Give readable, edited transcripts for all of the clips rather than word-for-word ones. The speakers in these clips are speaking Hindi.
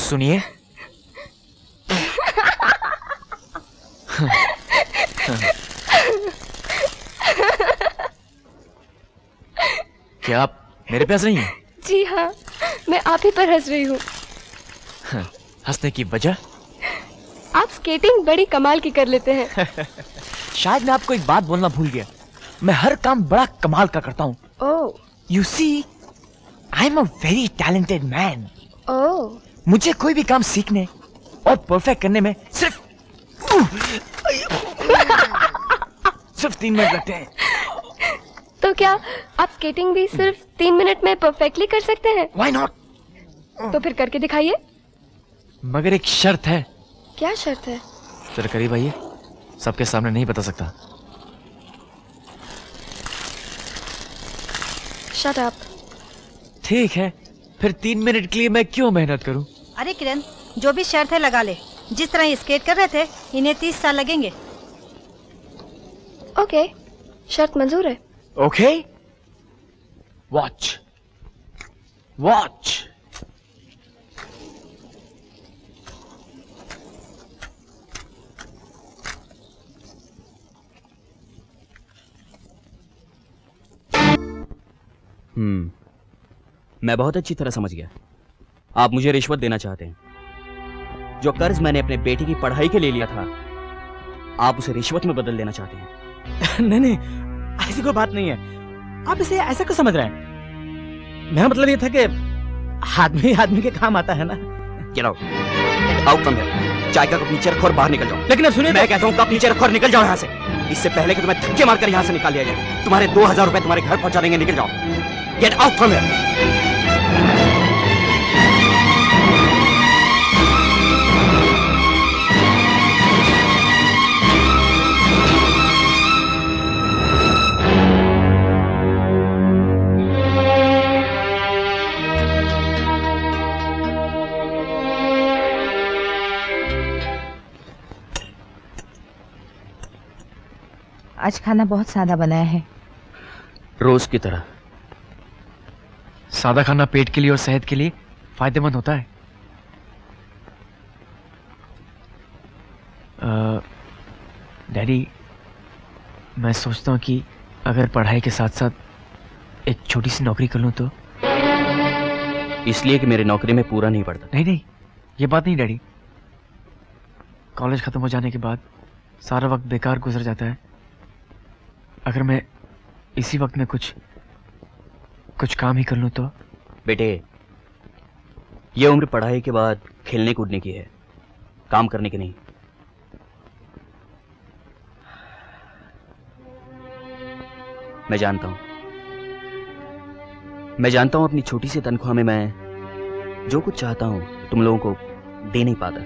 सुनिए, क्या आप मेरे पे हंस रही हैं? जी हाँ, मैं आप ही पर हंस रही हूँ। हंसने की वजह? आप स्केटिंग बड़ी कमाल की कर लेते हैं। शायद मैं आपको एक बात बोलना भूल गया, मैं हर काम बड़ा कमाल का करता हूँ। ओह। You see, I'm a very talented man. ओह। मुझे कोई भी काम सीखने और परफेक्ट करने में सिर्फ 3 मिनट लगते हैं। तो क्या आप स्केटिंग भी सिर्फ 3 मिनट में परफेक्टली कर सकते हैं? Why not? तो फिर करके दिखाइए। मगर एक शर्त है। क्या शर्त है? जरा करीब आइए, सबके सामने नहीं बता सकता। Shut up. ठीक है, फिर 3 मिनट के लिए मैं क्यों मेहनत करूं? अरे किरण, जो भी शर्त है लगा ले। जिस तरह ये स्केट कर रहे थे, इन्हें 30 साल लगेंगे। ओके, शर्त मंजूर है। Okay, watch watch. मैं बहुत अच्छी तरह समझ गया। आप मुझे रिश्वत देना चाहते हैं। जो कर्ज मैंने अपने बेटे की पढ़ाई के लिए लिया था, आप उसे रिश्वत में बदल देना चाहते हैं। नहीं नहीं, ऐसी कोई बात नहीं है। आप इसे ऐसा क्यों समझ रहे हैं? मेरा मतलब ये था कि आदमी आदमी के काम आता है ना। Get out. Get out from here. चाय का कप नीचे रखो और बाहर निकल जाओ। लेकिन अब सुनिए, मैं कहता हूँ कप नीचे रखो और निकल जाओ यहाँ से। इससे पहले कि तुम्हें धक्के मारकर यहाँ से निकाल दिया जाए। तुम्हारे 2000 रुपए तुम्हारे घर पहुंचा देंगे। निकल जाओ। Get out from here. आज खाना बहुत सादा बनाया है। रोज की तरह। सादा खाना पेट के लिए और सेहत के लिए फायदेमंद होता है। डैडी, मैं सोचता हूँ कि अगर पढ़ाई के साथ साथ एक छोटी सी नौकरी कर लूँ तो। इसलिए कि मेरी नौकरी में पूरा नहीं पड़ता। नहीं नहीं, ये बात नहीं डैडी। कॉलेज खत्म हो जाने के बाद सारा वक्त बेकार गुजर जाता है। अगर मैं इसी वक्त में कुछ काम ही कर लूं तो। बेटे, ये उम्र पढ़ाई के बाद खेलने कूदने की है, काम करने की नहीं। मैं जानता हूं अपनी छोटी सी तनख्वाह में मैं जो कुछ चाहता हूं तुम लोगों को दे नहीं पाता,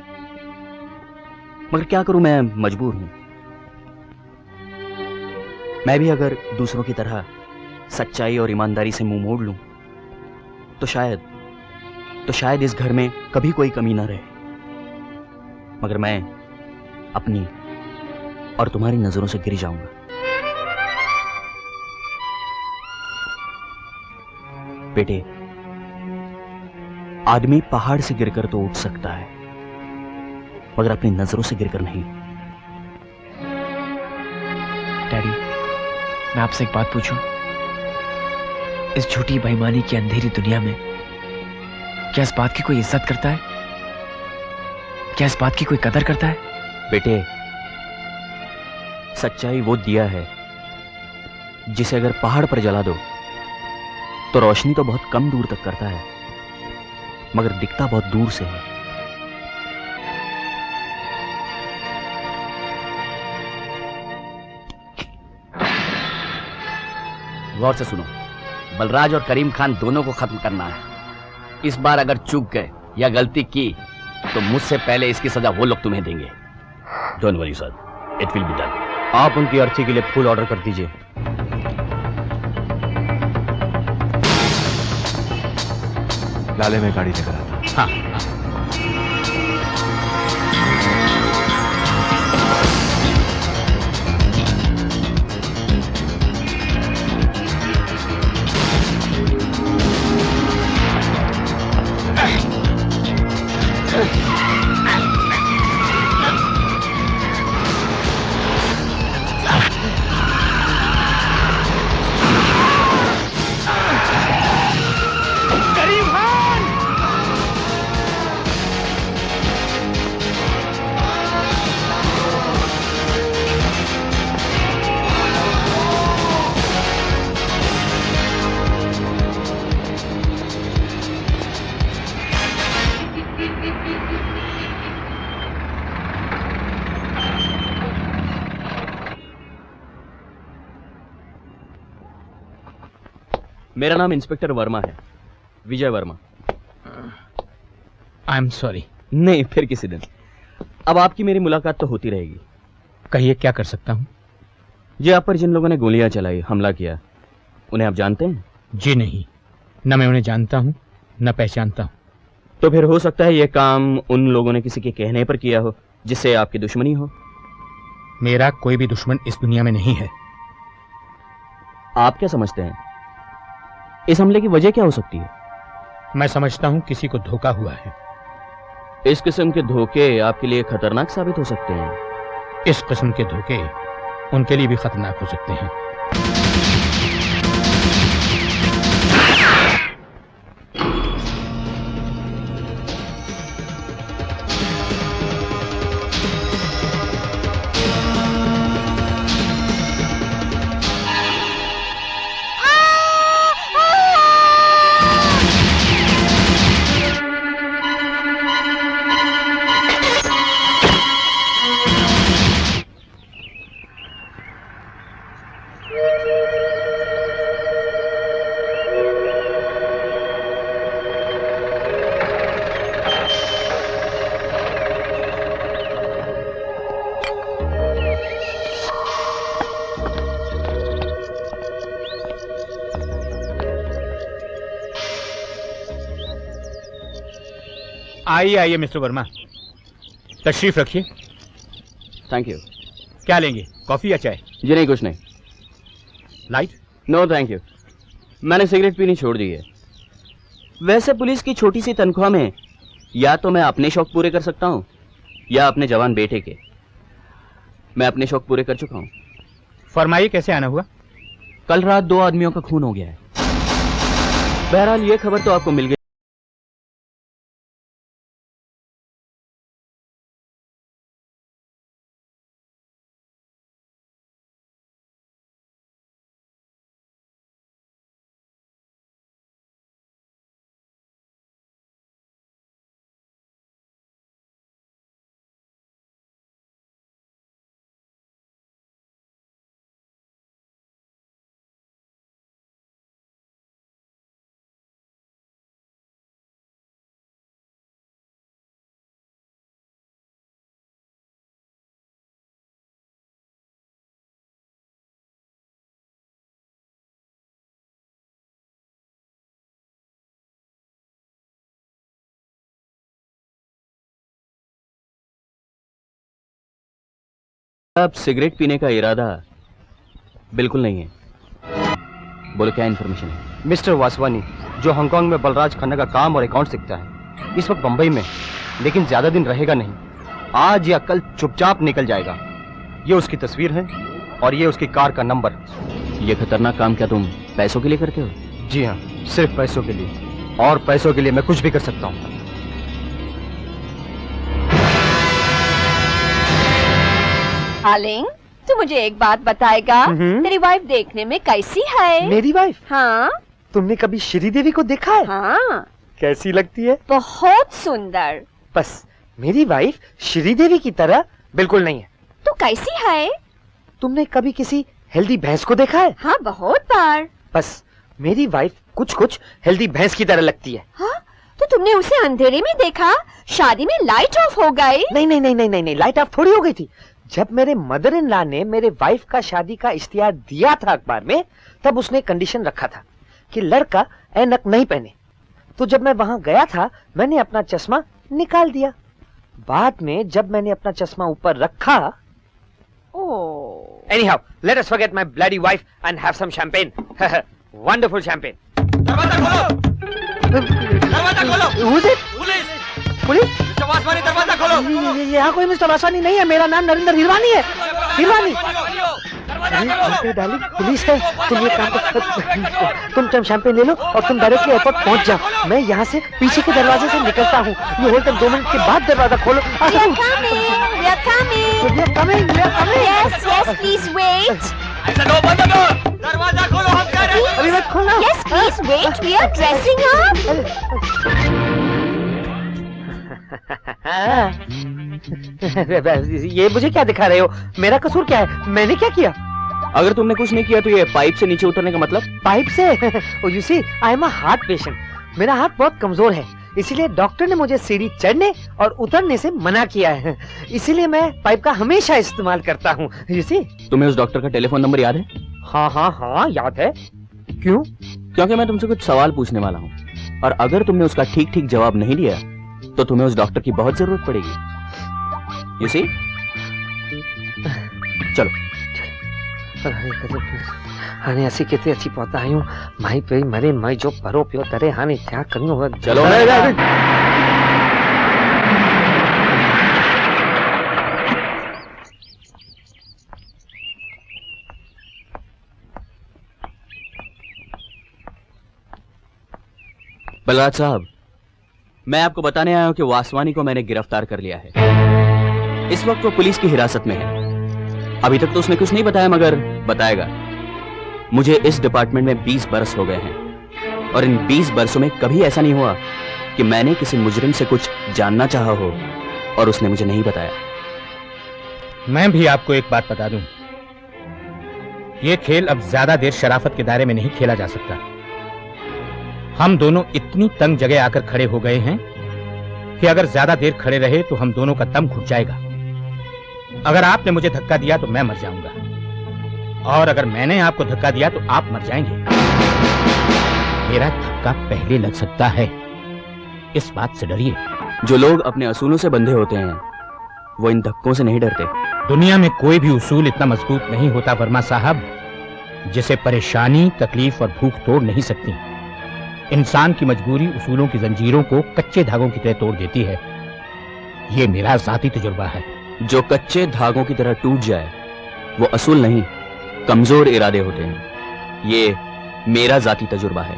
मगर क्या करूं, मैं मजबूर हूं। मैं भी अगर दूसरों की तरह सच्चाई और ईमानदारी से मुंह मोड़ लूं तो शायद इस घर में कभी कोई कमी ना रहे। मगर मैं अपनी और तुम्हारी नजरों से गिर जाऊंगा। बेटे, आदमी पहाड़ से गिरकर तो उठ सकता है, मगर अपनी नजरों से गिरकर नहीं। डैडी, मैं आपसे एक बात पूछूं? इस झूठी बेईमानी की अंधेरी दुनिया में क्या इस बात की कोई इज्जत करता है? क्या इस बात की कोई कदर करता है? बेटे, सच्चाई वो दिया है जिसे अगर पहाड़ पर जला दो तो रोशनी तो बहुत कम दूर तक करता है, मगर दिखता बहुत दूर से है। गौर से सुनो, बलराज और करीम खान दोनों को खत्म करना है। इस बार अगर चूक गए या गलती की तो मुझसे पहले इसकी सजा वो लोग तुम्हें देंगे। Don't worry sir, it will be done. आप उनकी अर्थी के लिए फूल ऑर्डर कर दीजिए। लाले में गाड़ी लेकर आता। हाँ, मेरा नाम इंस्पेक्टर वर्मा है, Vijay Verma. I am sorry. नहीं, फिर किसी दिन। अब आपकी मेरी मुलाकात तो होती रहेगी। कहिए क्या कर सकता हूँ? जी, आप पर जिन लोगों ने गोलियां चलाई, हमला किया, उन्हें आप जानते हैं? जी नहीं, न मैं उन्हें जानता हूँ न पहचानता हूँ। तो फिर हो सकता है यह काम उन लोगों ने किसी के कहने पर किया हो जिससे आपकी दुश्मनी हो। मेरा कोई भी दुश्मन इस दुनिया में नहीं है। आप क्या समझते हैं इस हमले की वजह क्या हो सकती है? मैं समझता हूँ किसी को धोखा हुआ है। इस किस्म के धोखे आपके लिए खतरनाक साबित हो सकते हैं। इस किस्म के धोखे उनके लिए भी खतरनाक हो सकते हैं। आइए आइए मिस्टर वर्मा, तशरीफ रखिए। Thank you. क्या लेंगे, कॉफी या चाय? जी नहीं, कुछ नहीं। लाइट? नो थैंक यू, मैंने सिगरेट पीनी छोड़ दी है। वैसे पुलिस की छोटी सी तनख्वाह में या तो मैं अपने शौक पूरे कर सकता हूँ या अपने जवान बेटे के। मैं अपने शौक पूरे कर चुका हूँ। फरमाइए, कैसे आना हुआ? कल रात 2 आदमियों का खून हो गया है। बहरहाल ये खबर तो आपको मिल गई। अब सिगरेट पीने का इरादा बिल्कुल नहीं है। बोलो क्या इन्फॉर्मेशन है? मिस्टर वासवानी, जो हांगकांग में बलराज खन्ना का काम और अकाउंट सीखता है, इस वक्त बंबई में, लेकिन ज्यादा दिन रहेगा नहीं। आज या कल चुपचाप निकल जाएगा। ये उसकी तस्वीर है और ये उसकी कार का नंबर। ये खतरनाक काम क्या तुम पैसों के लिए करते हो? जी हाँ, सिर्फ पैसों के लिए, और पैसों के लिए मैं कुछ भी कर सकता हूँ। डार्लिंग, तू मुझे एक बात बताएगा, तेरी वाइफ देखने में कैसी है? मेरी वाइफ? हाँ। तुमने कभी श्रीदेवी को देखा है? हाँ। कैसी लगती है? बहुत सुंदर। बस मेरी वाइफ श्रीदेवी की तरह बिल्कुल नहीं है। तू कैसी है? तुमने कभी किसी हेल्दी भैंस को देखा है? हाँ, बहुत बार। बस मेरी वाइफ कुछ कुछ हेल्दी भैंस की तरह लगती है। हाँ? तो तुमने उसे अंधेरे में देखा? शादी में लाइट ऑफ हो गई? नहीं, लाइट ऑफ थोड़ी हो गई थी। जब मेरे मदर इन लॉ ने मेरे वाइफ का शादी का इश्तिहार दिया था अखबार में, तब उसने कंडीशन रखा था कि लड़का ऐनक नहीं पहने। तो जब मैं वहां गया था, मैंने अपना चश्मा निकाल दिया। बाद में जब मैंने अपना चश्मा ऊपर रखा, anyhow, let us forget my bloody wife and have some champagne. Wonderful champagne. दरवाजा खोलो! दरवाजा खोलो! Who's it? Police? Mister Vaswani, दरवाजा खोलो! यहाँ कोई मिस्टर वासवानी नहीं है। मेरा नाम नरेंद्र हिरवानी है। हिरवानी। डार्लिंग, पुलिस है। तुम ये काम कर, तुम शैंपेन ले लो और तुम डायरेक्टली एयरपोर्ट पहुंच जाओ। मैं यहाँ से पीछे के दरवाजे से निकलता हूँ। ये होल तक 2 मिनट के बाद दरवाजा खोलो। We are coming. Yes, please wait. दरवाजा खोलो, हम कह रहे हैं। अभी मत खोलना। Yes, please wait. We are dressing up. ये मुझे क्या दिखा रहे हो? मेरा कसूर क्या है? मैंने क्या किया? अगर तुमने कुछ नहीं किया तो ये पाइप से नीचे उतरने का मतलब? पाइप से? You see, I am a heart patient. मेरा हार्ट बहुत कमजोर है, इसीलिए डॉक्टर ने मुझे सीढ़ी चढ़ने और उतरने से मना किया है। इसीलिए मैं पाइप का हमेशा इस्तेमाल करता हूँ। You see. तुम्हें उस डॉक्टर का टेलीफोन नंबर याद है? हाँ, याद है। क्यों? क्योंकि मैं तुमसे कुछ सवाल पूछने वाला हूँ, और अगर तुमने उसका ठीक ठीक जवाब नहीं दिया तो तुम्हें उस डॉक्टर की बहुत जरूरत पड़ेगी। You see? चलो। हाने ऐसी कितनी अच्छी पौधा आयु माई पे मरे मैं जो परो पियो तरे हाने क्या करूं? चलो। बलराज साहब, मैं आपको बताने आया हूं कि वासवानी को मैंने गिरफ्तार कर लिया है। इस वक्त वो पुलिस की हिरासत में है। अभी तक तो उसने कुछ नहीं बताया, मगर बताएगा। मुझे इस डिपार्टमेंट में 20 बरस हो गए हैं, और इन 20 बरसों में कभी ऐसा नहीं हुआ कि मैंने किसी मुजरिम से कुछ जानना चाहा हो और उसने मुझे नहीं बताया। मैं भी आपको एक बात बता दूं, ये खेल अब ज्यादा देर शराफत के दायरे में नहीं खेला जा सकता। हम दोनों इतनी तंग जगह आकर खड़े हो गए हैं कि अगर ज्यादा देर खड़े रहे तो हम दोनों का दम घुट जाएगा। अगर आपने मुझे धक्का दिया तो मैं मर जाऊंगा, और अगर मैंने आपको धक्का दिया तो आप मर जाएंगे। मेरा धक्का पहले लग सकता है, इस बात से डरिए। जो लोग अपने असूलों से बंधे होते हैं वो इन धक्कों से नहीं डरते। दुनिया में कोई भी उसूल इतना मजबूत नहीं होता वर्मा साहब, जिसे परेशानी, तकलीफ और भूख तोड़ नहीं सकती। इंसान की मजबूरी उसूलों की जंजीरों को कच्चे धागों की तरह तोड़ देती है। ये मेरा जाती तजुर्बा है। जो कच्चे धागों की तरह टूट जाए वो असूल नहीं, कमजोर इरादे होते हैं। ये मेरा जाती तजुर्बा है।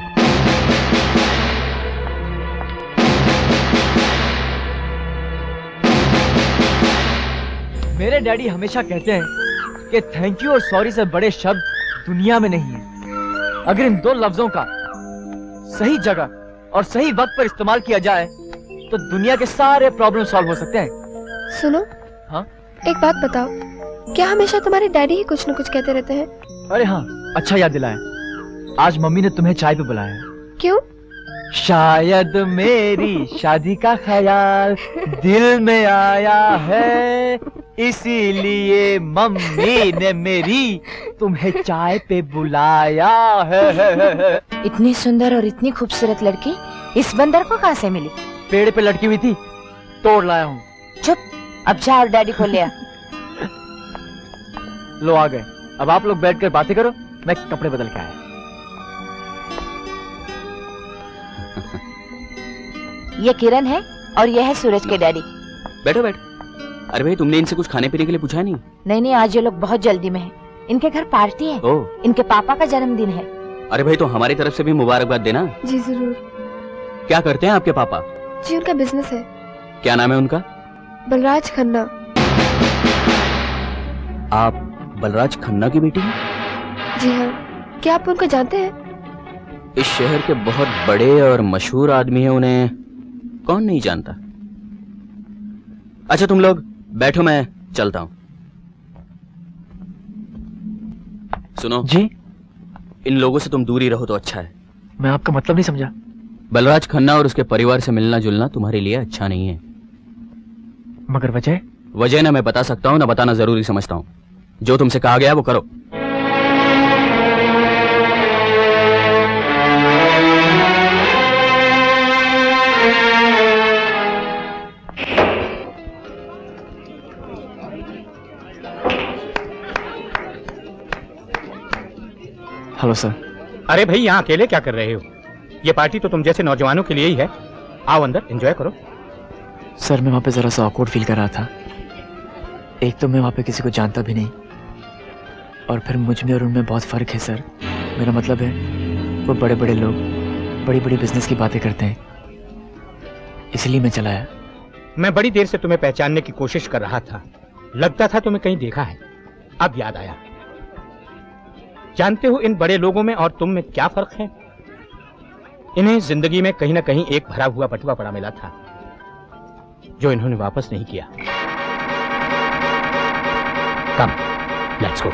मेरे डैडी हमेशा कहते हैं कि थैंक यू और सॉरी से बड़े शब्द दुनिया में नहीं है। अगर इन 2 लफ्जों का सही जगह और सही वक्त पर इस्तेमाल किया जाए तो दुनिया के सारे प्रॉब्लम सॉल्व हो सकते हैं। सुनो। हाँ? एक बात बताओ, क्या हमेशा तुम्हारे डैडी ही कुछ न कुछ कहते रहते हैं? अरे हाँ, अच्छा याद दिलाया। आज मम्मी ने तुम्हें चाय पे बुलाया। क्यों? शायद मेरी शादी का ख्याल दिल में आया है, इसीलिए मम्मी ने मेरी तुम्हें चाय पे बुलाया है। इतनी सुंदर और इतनी खूबसूरत लड़की इस बंदर को कहाँ से मिली? पेड़ पे लटकी हुई थी, तोड़ लाया हूँ। चुप, अब जा और डैडी को ले आ। लो आ गए। अब आप लोग बैठकर बातें करो, मैं कपड़े बदल के आया। ये किरण है और ये है सूरज के डैडी। बैठो बैठो। अरे भाई, तुमने इनसे कुछ खाने पीने के लिए पूछा नहीं? नहीं, आज ये लोग बहुत जल्दी में हैं। इनके घर पार्टी है। ओह। इनके पापा का जन्मदिन है। अरे भाई, तो हमारी तरफ से भी मुबारकबाद देना। जी जरूर। क्या करते हैं आपके पापा? जी उनका बिजनेस है। क्या नाम है उनका? बलराज खन्ना। आप बलराज खन्ना की बेटी हैं? जी हाँ। क्या आप उनको जानते हैं? इस शहर के बहुत बड़े और मशहूर आदमी हैं, उन्हें कौन नहीं जानता। अच्छा तुम लोग बैठो, मैं चलता हूं। सुनो जी, इन लोगों से तुम दूर ही रहो तो अच्छा है। मैं आपका मतलब नहीं समझा। बलराज खन्ना और उसके परिवार से मिलना जुलना तुम्हारे लिए अच्छा नहीं है। मगर वजह? वजह ना मैं बता सकता हूँ ना बताना जरूरी समझता हूँ। जो तुमसे कहा गया वो करो। Hello sir. अरे भाई, यहाँ अकेले क्या कर रहे हो? ये पार्टी तो तुम जैसे नौजवानों के लिए ही है। आओ अंदर एंजॉय करो। सर मैं वहाँ पे जरा सा ऑकवर्ड फील कर रहा था। एक तो मैं वहाँ पे किसी को जानता भी नहीं, और फिर मुझ में और उनमें बहुत फर्क है सर। मेरा मतलब है वो बड़े बड़े लोग बड़ी बड़ी बिजनेस की बातें करते हैं, इसलिए मैं चला आया। मैं बड़ी देर से तुम्हें पहचानने की कोशिश कर रहा था, लगता था तुम्हें कहीं देखा है। अब याद आया। जानते हो इन बड़े लोगों में और तुम में क्या फर्क है? इन्हें जिंदगी में कहीं ना कहीं एक भरा हुआ बटुआ पड़ा मिला था जो इन्होंने वापस नहीं किया। कम, लेट्स गो।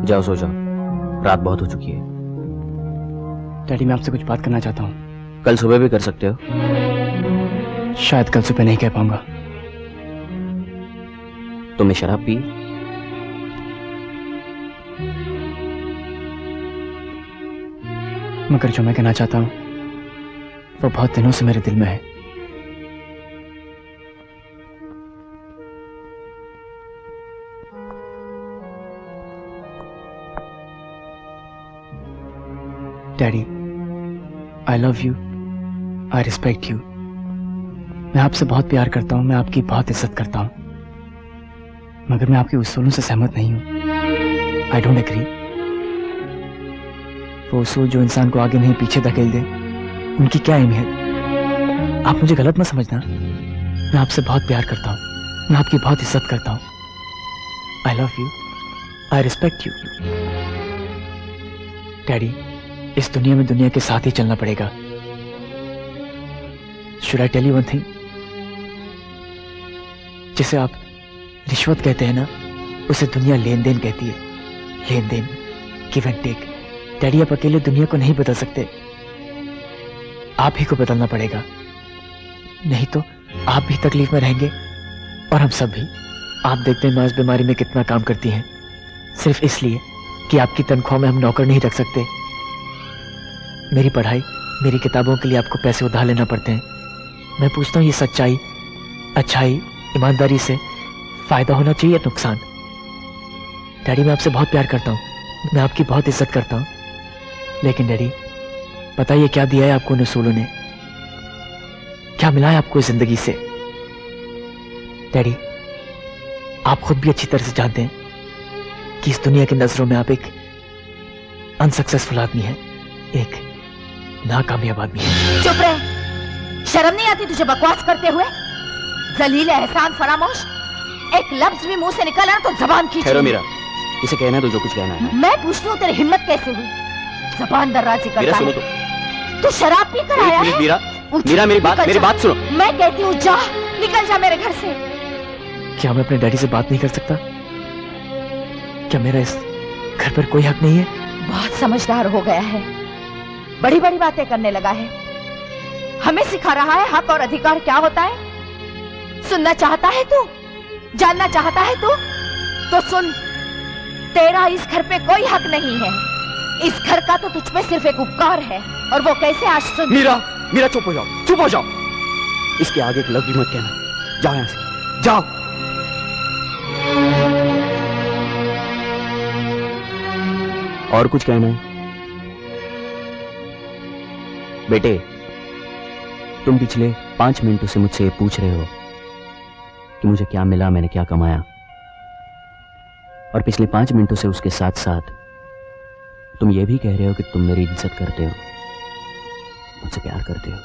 जाओ सो जाओ, रात बहुत हो चुकी है। डैडी मैं आपसे कुछ बात करना चाहता हूँ। कल सुबह भी कर सकते हो। शायद कल सुबह नहीं कह पाऊंगा। तुमने शराब पी? मगर जो मैं कहना चाहता हूँ वो बहुत दिनों से मेरे दिल में है। Daddy I love you, I respect you. मैं आपसे बहुत प्यार करता हूँ, मैं आपकी बहुत इज्जत करता हूँ, मगर मैं आपके उसूलों से सहमत नहीं हूँ। I don't agree. वो उसूल जो इंसान को आगे नहीं पीछे धकेल दे, उनकी क्या अहमियत? आप मुझे गलत मत समझना। मैं आपसे बहुत प्यार करता हूँ, मैं आपकी बहुत इज्जत करता हूँ। I love you, I respect you. Daddy इस दुनिया में दुनिया के साथ ही चलना पड़ेगा। Should I tell you one thing? जिसे आप रिश्वत कहते हैं ना, उसे दुनिया लेन देन कहती है। लेन देन, गिव एंड टेक। डैडी आप अकेले दुनिया को नहीं बदल सकते, आप ही को बदलना पड़ेगा। नहीं तो आप भी तकलीफ में रहेंगे और हम सब भी। आप देखते हैं मां इस बीमारी में कितना काम करती हैं, सिर्फ इसलिए कि आपकी तनख्वाह में हम नौकर नहीं रख सकते। मेरी पढ़ाई, मेरी किताबों के लिए आपको पैसे उधार लेना पड़ते हैं। मैं पूछता हूँ ये सच्चाई, अच्छाई, ईमानदारी से फायदा होना चाहिए या नुकसान? डैडी मैं आपसे बहुत प्यार करता हूँ, मैं आपकी बहुत इज्जत करता हूँ, लेकिन डैडी बताइए क्या दिया है आपको उन उसूलों ने? क्या मिला है आपको इस जिंदगी से? डैडी आप खुद भी अच्छी तरह से जानते हैं कि इस दुनिया की नजरों में आप एक अनसक्सेसफुल आदमी हैं, एक नाकामयाब आदमी है। चुप रहे, शर्म नहीं आती तुझे बकवास करते हुए? जलील एहसान फरामोश, एक लफ्ज भी मुंह से निकला तो जबान खींच। ठहरो मीरा, इसे कहना है तो जो कुछ कहना है। मैं पूछती हूँ तेरी हिम्मत कैसे हुई? जबान दर्राजी करता सुनो है। तू शराब पी कर आया है? मीरा मेरी बात सुनो। मैं कहती हूँ जा, निकल जा मेरे घर से। क्या मैं अपने डैडी से बात नहीं कर सकता? क्या मेरा इस घर पर कोई हक नहीं है? बहुत समझदार हो गया है, बड़ी बड़ी बातें करने लगा है। हमें सिखा रहा है हक और अधिकार क्या होता है। सुनना चाहता है तू, जानना चाहता है तू, तो सुन। तेरा इस घर पे कोई हक नहीं है। इस घर का तो तुझ पे सिर्फ एक उपकार है, और वो कैसे आज सुन। मीरा चुप हो जाओ, चुप हो जाओ। इसके आगे एक लफ्ज भी मत कहना। जाओ यहाँ से, जाओ। और कुछ कहना है? बेटे तुम पिछले 5 मिनटों से मुझसे ये पूछ रहे हो कि मुझे क्या मिला, मैंने क्या कमाया। और पिछले 5 मिनटों से उसके साथ साथ तुम ये भी कह रहे हो कि तुम मेरी इज्जत करते हो, मुझसे प्यार करते हो।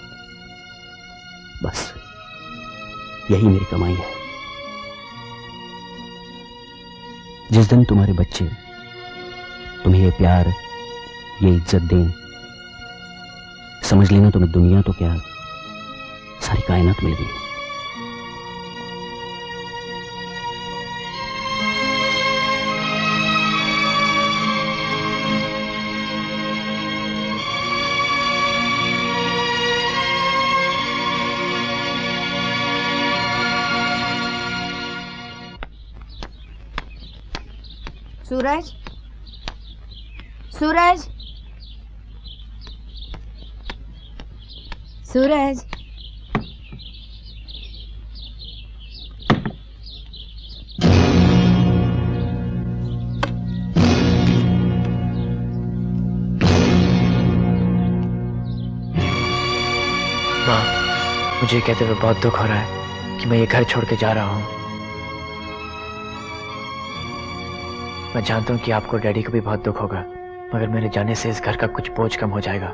बस यही मेरी कमाई है। जिस दिन तुम्हारे बच्चे तुम्हें ये प्यार, ये इज्जत दें, समझ लेना तुम्हें दुनिया तो क्या, सारी कायनात मिल गई। सूरज, सूरज, सूरज। माँ, मुझे कहते हुए बहुत दुख हो रहा है कि मैं ये घर छोड़ के जा रहा हूँ। मैं जानता हूँ कि आपको, डैडी को भी बहुत दुख होगा, मगर मेरे जाने से इस घर का कुछ बोझ कम हो जाएगा।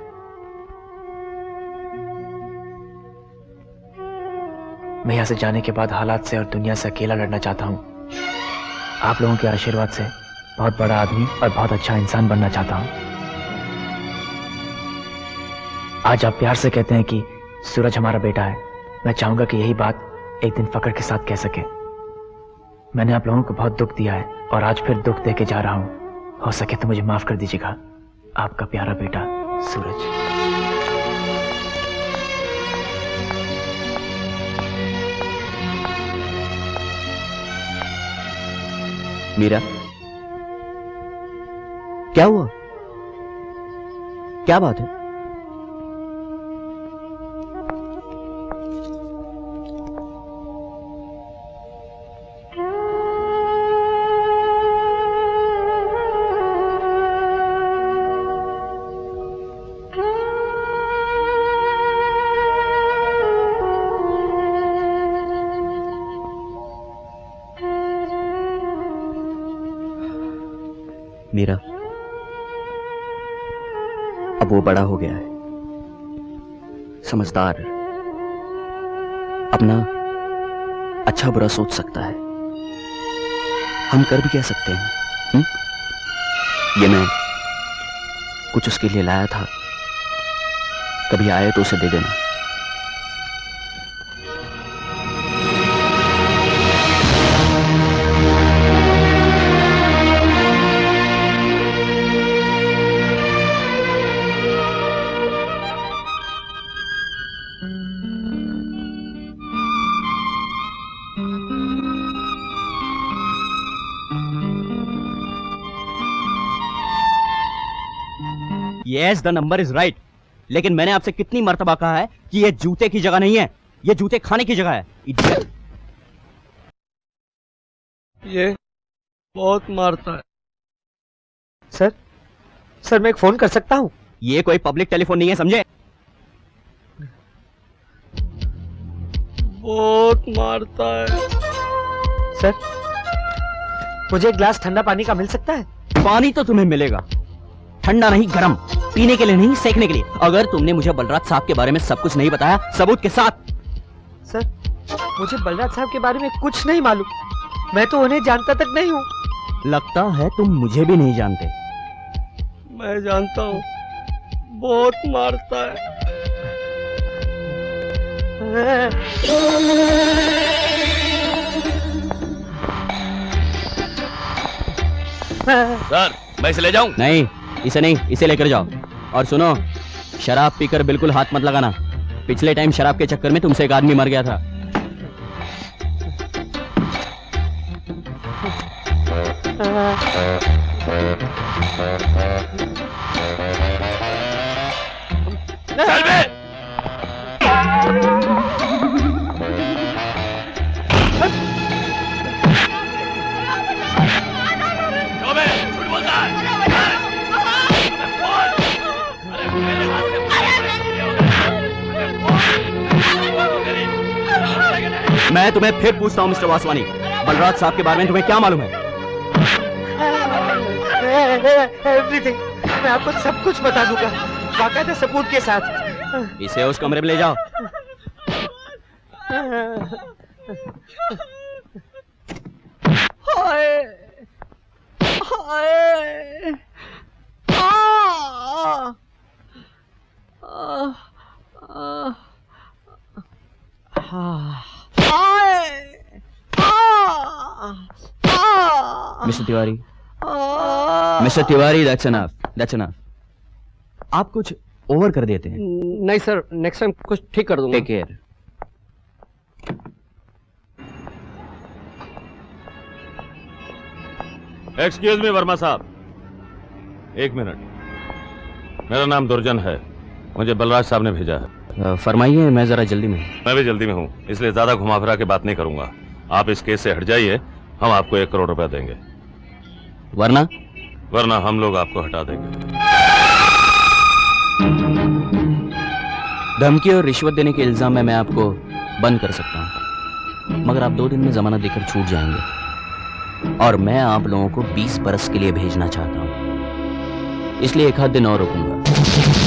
मैं यहाँ से जाने के बाद हालात से और दुनिया से अकेला लड़ना चाहता हूँ। आप लोगों के आशीर्वाद से बहुत बड़ा आदमी और बहुत अच्छा इंसान बनना चाहता हूँ। आज आप प्यार से कहते हैं कि सूरज हमारा बेटा है। मैं चाहूंगा कि यही बात एक दिन फक्र के साथ कह सके। मैंने आप लोगों को बहुत दुख दिया है और आज फिर दुख दे के जा रहा हूं। हो सके तो मुझे माफ कर दीजिएगा। आपका प्यारा बेटा सूरज। मीरा, क्या हुआ? क्या बात है? मीरा, अब वो बड़ा हो गया है, समझदार, अपना अच्छा बुरा सोच सकता है। हम कर भी कह सकते हैं। ये मैं कुछ उसके लिए लाया था, कभी आए तो उसे दे देना। Yes, the number is right. लेकिन मैंने आपसे कितनी मर्तबा कहा है कि ये जूते की जगह नहीं है, ये जूते खाने की जगह है। ये बहुत मारता है। सर मैं एक फोन कर सकता हूँ? ये कोई पब्लिक टेलीफोन नहीं है, समझे? बहुत मारता है। सर, मुझे एक गिलास ठंडा पानी का मिल सकता है? पानी तो तुम्हें मिलेगा, ठंडा नहीं, गरम, पीने के लिए नहीं, सेकने के लिए। अगर तुमने मुझे बलराज साहब के बारे में सब कुछ नहीं बताया, सबूत के साथ। सर, मुझे बलराज साहब के बारे में कुछ नहीं मालूम। मैं तो उन्हें जानता तक नहीं हूँ। लगता है तुम मुझे भी नहीं जानते। मैं जानता हूँ, बहुत मारता है। सर, मैं इसे ले जाऊं? नहीं, इसे नहीं, इसे लेकर जाओ। और सुनो, शराब पीकर बिल्कुल हाथ मत लगाना। पिछले टाइम शराब के चक्कर में तुमसे एक आदमी मर गया था। चल बे! मैं तुम्हें फिर पूछता हूँ मिस्टर वासवानी, बलराज साहब के बारे में तुम्हें क्या मालूम है? एवरीथिंग, मैं आपको सब कुछ बता दूंगा, बाकायदा सबूत के साथ। इसे उस कमरे में ले जाओ। Mister Tiwari, mister Tiwari, that's enough, that's enough. आप कुछ ओवर कर देते हैं। नहीं सर, नेक्स्ट टाइम कुछ ठीक कर दूंगा। Take care. Excuse me Verma साहब, एक मिनट। मेरा नाम दुर्जन है, मुझे बलराज साहब ने भेजा है। फरमाइए, मैं जरा जल्दी में हूं। मैं भी जल्दी में हूँ, इसलिए ज्यादा घुमा फिरा के बात नहीं करूंगा। आप इस केस से हट जाइए, हम आपको 1 करोड़ रुपया देंगे, वरना हम लोग आपको हटा देंगे। धमकी और रिश्वत देने के इल्जाम में मैं आपको बंद कर सकता हूं, मगर आप 2 दिन में जमानत देकर छूट जाएंगे, और मैं आप लोगों को 20 बरस के लिए भेजना चाहता हूं, इसलिए 1 आध दिन और रुकूंगा।